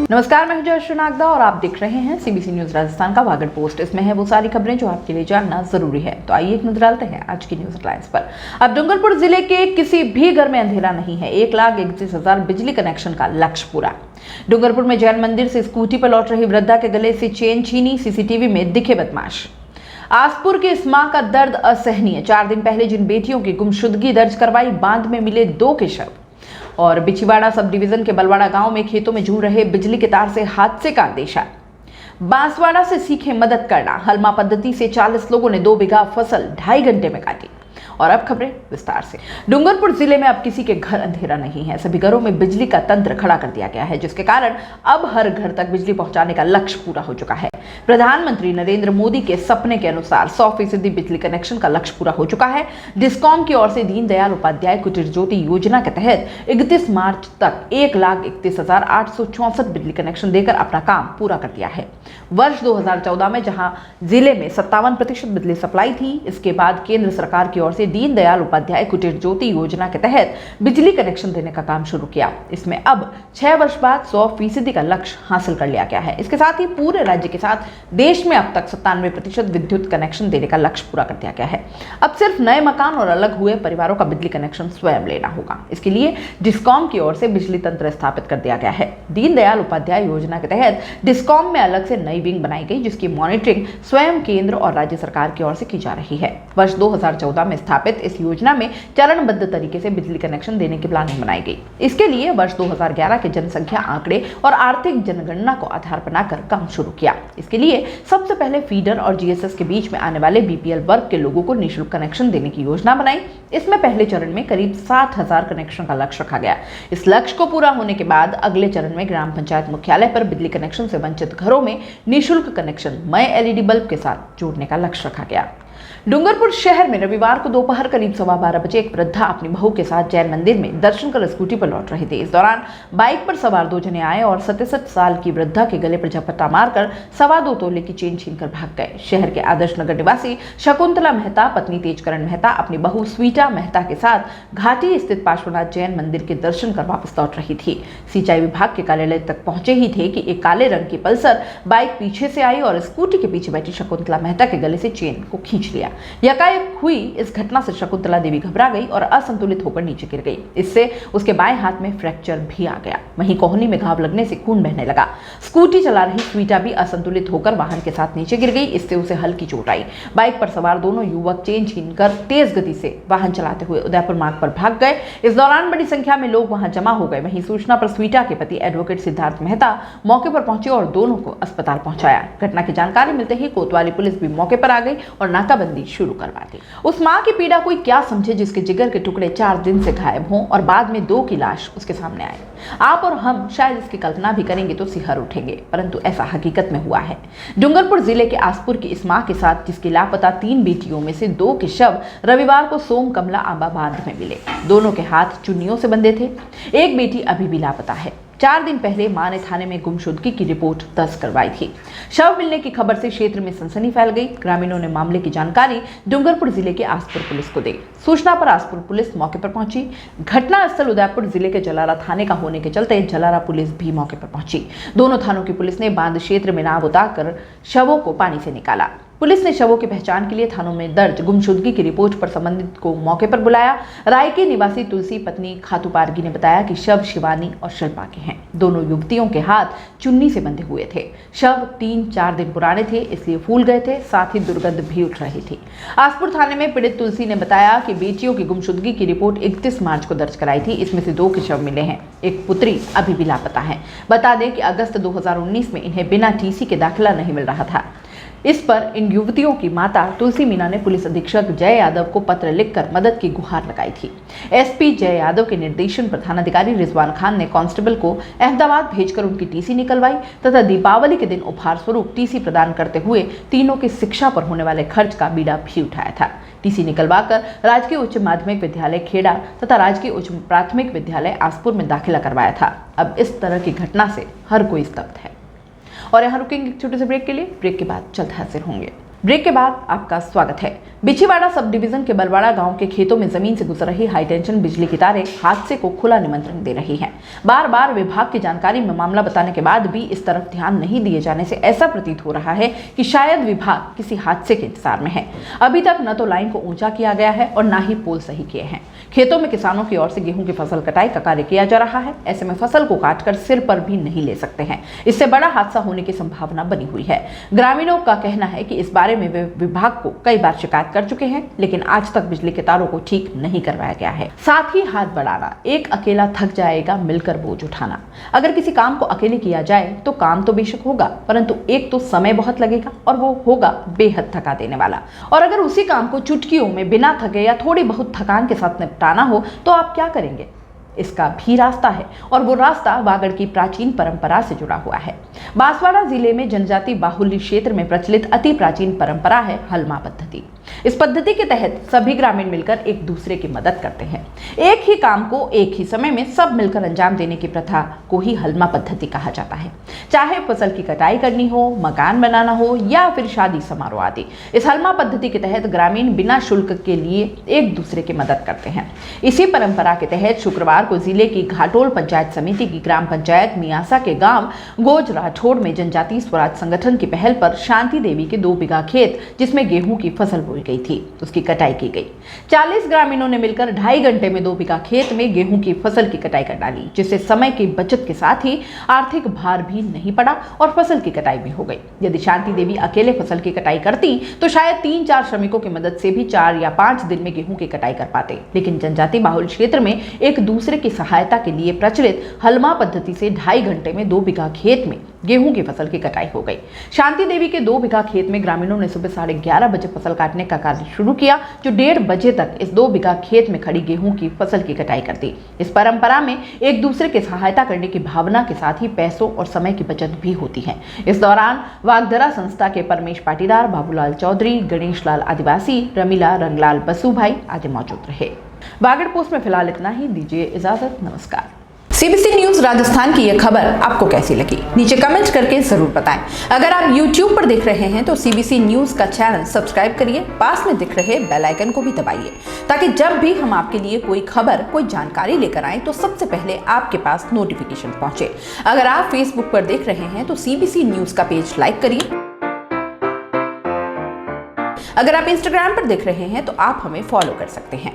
नमस्कार, मैं हूं जयश्री नागदा और आप देख रहे हैं सीबीसी न्यूज राजस्थान का वागड़ पोस्ट। इसमें है वो सारी खबरें जो आपके लिए जानना जरूरी है। तो आइए एक नजर डालते हैं आज की न्यूज हेडलाइंस पर। अब डूंगरपुर जिले के किसी भी घर में अंधेरा नहीं है। 1,31,000 बिजली कनेक्शन का लक्ष्य पूरा। डूंगरपुर में जैन मंदिर से स्कूटी पर लौट रही वृद्धा के गले से चेन छीनी, सीसीटीवी में दिखे बदमाश। आसपुर की इस मां का दर्द असहनीय। 4 दिन पहले जिन बेटियों की गुमशुदगी दर्ज करवाई, बांध में मिले 2 के शव। और बिछीवाड़ा सब डिवीजन के बलवाड़ा गांव में खेतों में झूल रहे बिजली के तार से हादसे का अंदेशा। बांसवाड़ा से सीखे मदद करना। हलमा पद्धति से 40 लोगों ने 2 बीघा फसल 2.5 घंटे में काटी। और अब खबरें विस्तार से। डूंगरपुर जिले में अब किसी के घर अंधेरा नहीं है। सभी घरों में बिजली का तंत्र खड़ा कर दिया गया है, जिसके कारण अब हर घर तक बिजली पहुंचाने का लक्ष्य पूरा हो चुका है। प्रधानमंत्री नरेंद्र मोदी के सपने के अनुसार 100% बिजली कनेक्शन का लक्ष्य पूरा हो चुका है। डिस्कॉम की ओर से दीनदयाल उपाध्याय कुटीर ज्योति योजना के तहत 31 मार्च तक 1,31,864 बिजली कनेक्शन देकर अपना काम पूरा कर दिया है। वर्ष 2014 में जहां जिले में 57% बिजली सप्लाई थी, इसके बाद केंद्र सरकार की ओर से दीनदयाल उपाध्याय कुटीर ज्योति योजना के तहत बिजली कनेक्शन देने का काम शुरू किया। इसमें अब 6 वर्ष बाद 100% का लक्ष्य हासिल कर लिया गया है। इसके साथ ही पूरे राज्य के साथ देश में अब तक 97% विद्युत कनेक्शन देने का लक्ष्य पूरा कर दिया गया है। अब सिर्फ नए मकान और अलग हुए परिवारों का बिजली कनेक्शन स्वयं लेना होगा। इसके लिए डिस्कॉम की ओर से बिजली तंत्र स्थापित कर दिया गया है। दीनदयाल उपाध्याय योजना के तहत डिस्कॉम में अलग से नई विंग बनाई गई, जिसकी मॉनिटरिंग स्वयं केंद्र और राज्य सरकार की ओर से की जा रही है। वर्ष 2014 में स्थापित इस योजना में चरणबद्ध तरीके से बिजली कनेक्शन देने की प्लानिंग बनाई गई। इसके लिए वर्ष 2011 के जनसंख्या आंकड़े और आर्थिक जनगणना को आधार बनाकर काम शुरू किया। इसके लिए सबसे पहले फीडर और जीएसएस के बीच में आने वाले बीपीएल वर्ग के लोगों को निःशुल्क कनेक्शन देने की योजना बनाई। इसमें पहले चरण में करीब 60,000 कनेक्शन का लक्ष्य रखा गया। इस लक्ष्य को पूरा होने के बाद अगले चरण में ग्राम पंचायत मुख्यालय पर बिजली कनेक्शन से वंचित घरों में निःशुल्क कनेक्शन मय एलईडी बल्ब के साथ जोड़ने का लक्ष्य रखा गया। डूंगरपुर शहर में रविवार को दोपहर करीब 12:15 बजे एक वृद्धा अपनी बहू के साथ जैन मंदिर में दर्शन कर स्कूटी पर लौट रहे थे। इस दौरान बाइक पर सवार 2 जने आए और 67 साल की वृद्धा के गले पर झपट्टा मारकर 2.25 तोले की चेन छीनकर भाग गए। शहर के आदर्श नगर निवासी शकुंतला मेहता पत्नी तेजकरण मेहता अपनी बहू स्वीटा मेहता के साथ घाटी स्थित पार्श्वनाथ जैन मंदिर के दर्शन कर वापस लौट रही थी। सिंचाई विभाग के कार्यालय तक पहुंचे ही थे कि एक काले रंग की पल्सर बाइक पीछे से आई और स्कूटी के पीछे बैठी शकुंतला मेहता के गले से चेन को खींच लिया। यकायक हुई इस घटना से शकुंतला देवी घबरा गई और असंतुलित होकर नीचे गिर गई। इससे उसके बाएं हाथ में फ्रैक्चर भी आ गया। वहीं कोहनी में घाव लगने से खून बहने लगा। स्कूटी चला रही स्वीटा भी असंतुलित होकर वाहन के साथ नीचे गिर गई। इससे उसे हल्की चोट आई। बाइक पर सवार दोनों युवक चेन छीनकर तेज गति से वाहन चलाते हुए उदयपुर मार्ग पर भाग गए। इस दौरान बड़ी संख्या में लोग वहां जमा हो गए। वहीं सूचना पर स्वीटा के पति एडवोकेट सिद्धार्थ मेहता मौके पर पहुंचे और दोनों को अस्पताल पहुंचाया। घटना की जानकारी मिलते ही कोतवाली पुलिस भी मौके पर आ गई और नाकाबंदी शुरू करवा दी। उस मां की पीड़ा कोई क्या समझे, जिसके जिगर के टुकड़े 4 दिन से गायब हों और बाद में 2 की लाश उसके सामने आए। आप और हम शायद इसकी कल्पना भी करेंगे तो सिहर उठेंगे, परंतु ऐसा हकीकत में हुआ है। डूंगरपुर जिले के आसपुर की इस मां के साथ जिसकी लापता 3 बेटियों में से 2 के शव रविवार को सोम कमला आंबा बांध में मिले। दोनों के हाथ चुन्नियों से बंधे थे। एक बेटी अभी भी लापता है। 4 दिन पहले मां ने थाने में गुमशुदगी की रिपोर्ट दर्ज करवाई थी। शव मिलने की खबर से क्षेत्र में सनसनी फैल गई। ग्रामीणों ने मामले की जानकारी डूंगरपुर जिले के आसपुर पुलिस को दी। सूचना पर आसपुर पुलिस मौके पर पहुंची। घटनास्थल उदयपुर जिले के जलारा थाने का होने के चलते जलारा पुलिस भी मौके पर पहुंची। दोनों थानों की पुलिस ने बांध क्षेत्र में नाव उतारकर शवों को पानी से निकाला। पुलिस ने शवों की पहचान के लिए थानों में दर्ज गुमशुदगी की रिपोर्ट पर संबंधित को मौके पर बुलाया। राय के निवासी तुलसी पत्नी खातू पारगी ने बताया कि शव शिवानी और शिल्पा के हैं। दोनों युवतियों के हाथ चुन्नी से बंधे हुए थे। शव 3-4 दिन पुराने थे, इसलिए फूल गए थे, साथ ही दुर्गंध भी उठ रही थी। आसपुर थाने में पीड़ित तुलसी ने बताया कि बेटियों की गुमशुदगी की रिपोर्ट 31 मार्च को दर्ज कराई थी। इसमें से 2 के शव मिले हैं। एक पुत्री अभी भी लापता है। बता दें कि अगस्त 2019 में इन्हें बिना टीसी के दाखिला नहीं मिल रहा था। इस पर इन युवतियों की माता तुलसी मीना ने पुलिस अधीक्षक जय यादव को पत्र लिखकर मदद की गुहार लगाई थी। एसपी जय यादव के निर्देशन पर थानाधिकारी रिजवान खान ने कांस्टेबल को अहमदाबाद भेजकर उनकी टीसी निकलवाई तथा दीपावली के दिन उपहार स्वरूप टीसी प्रदान करते हुए तीनों की शिक्षा पर होने वाले खर्च का बीड़ा भी उठाया था। टीसी निकलवाकर राजकीय उच्च माध्यमिक विद्यालय खेड़ा तथा राजकीय उच्च प्राथमिक विद्यालय आसपुर में दाखिला करवाया था। अब इस तरह की घटना से हर कोई स्तब्ध है। और यहाँ रुकेंगे एक छोटे से ब्रेक के लिए। ब्रेक के बाद जल्द हाजिर होंगे। ब्रेक के बाद आपका स्वागत है। बिछीवाड़ा सब डिवीजन के बलवाड़ा गांव के खेतों में जमीन से गुजर रही हाईटेंशन बिजली की तारें हादसे को खुला निमंत्रण दे रही हैं। बार बार विभाग की जानकारी में मामला बताने के बाद भी इस तरफ ध्यान नहीं दिए जाने से ऐसा प्रतीत हो रहा है कि शायद विभाग किसी हादसे के इंतजार में है। अभी तक न तो लाइन को ऊंचा किया गया है और न ही पोल सही किए हैं। खेतों में किसानों की ओर से गेहूं की फसल कटाई का कार्य किया जा रहा है। ऐसे में फसल को काटकर सिर पर भी नहीं ले सकते हैं। इससे बड़ा हादसा होने की संभावना बनी हुई है। ग्रामीणों का कहना है कि इस बारे में वे विभाग को कई बार शिकायत कर चुके हैं, लेकिन आज तक बिजली के तारों को ठीक नहीं करवाया गया है। साथ ही हाथ बढ़ाना, एक अकेला थक जाएगा मिलकर बोझ उठाना। अगर किसी काम को अकेले किया जाए तो काम तो बेशक होगा, परंतु एक तो समय बहुत लगेगा और वो होगा बेहद थका देने वाला। और अगर उसी काम को चुटकियों में बिना थके या थोड़ी बहुत थकान के साथ निपटाना हो तो आप क्या करेंगे? इसका भी रास्ता है और वो रास्ता वागड़ की प्राचीन परंपरा से जुड़ा हुआ है। बांसवाड़ा जिले में जनजाति बाहुल्य क्षेत्र में प्रचलित अति प्राचीन परंपरा है हलमा पद्धति। इस पद्धति के तहत सभी ग्रामीण मिलकर एक दूसरे की मदद करते हैं। एक ही काम को एक ही समय में सब मिलकर अंजाम देने की प्रथा को ही हलमा पद्धति कहा जाता है। चाहे फसल की कटाई करनी हो, मकान बनाना हो या फिर शादी समारोह आदि, इस हलमा पद्धति के तहत ग्रामीण बिना शुल्क के लिए एक दूसरे की मदद करते हैं। इसी परंपरा के तहत शुक्रवार को जिले की घाटोल पंचायत समिति की ग्राम पंचायत मियासा के गांव गोज राठौड़ में जनजातीय स्वराज संगठन की पहल पर शांति देवी के 2 बीघा खेत जिसमें गेहूं की फसल बोई गई थी, उसकी कटाई की गई। 40 ग्रामीणों ने मिलकर 2.5 घंटे में 2 बीघा खेत में गेहूं की फसल की कटाई कर डाली, जिससे समय की बचत के साथ ही आर्थिक भार भी नहीं पड़ा और फसल की कटाई भी हो गई। यदि शांति देवी अकेले फसल की कटाई करती तो शायद 3-4 श्रमिकों की मदद से भी 4 या 5 दिन में गेहूं की कटाई कर पाते, लेकिन जनजाति बाहुल क्षेत्र में एक दूसरे की सहायता के लिए प्रचलित हलमा पद्धति से 2.5 घंटे में 2 बीघा खेत में गेहूं की फसल की कटाई हो गई। शांति देवी के 2 बीघा खेत में ग्रामीणों ने सुबह 11:30 बजे फसल काटने का कार्य शुरू किया, जो 1:30 बजे तक इस 2 बीघा खेत में खड़ी गेहूं की फसल की कटाई कर दी। इस परंपरा में एक दूसरे की सहायता करने की भावना के साथ ही पैसों और समय की बचत भी होती है। इस दौरान वागधरा संस्था के परमेश पाटीदार, बाबूलाल चौधरी, गणेश लाल आदिवासी, रमीला रंगलाल बसु भाई आदि मौजूद रहे। वागड़ पोस्ट में फिलहाल इतना ही। दीजिए इजाजत, नमस्कार। सीबीसी न्यूज राजस्थान की यह खबर आपको कैसी लगी, नीचे कमेंट करके जरूर बताएं। अगर आप YouTube पर देख रहे हैं तो सीबीसी न्यूज का चैनल सब्सक्राइब करिए, पास में दिख रहे बेल आइकन को भी दबाइए, ताकि जब भी हम आपके लिए कोई खबर, कोई जानकारी लेकर आए तो सबसे पहले आपके पास नोटिफिकेशन पहुंचे। अगर आप Facebook पर देख रहे हैं तो सीबीसी न्यूज का पेज लाइक करिए। अगर आप Instagram पर देख रहे हैं तो आप हमें फॉलो कर सकते हैं।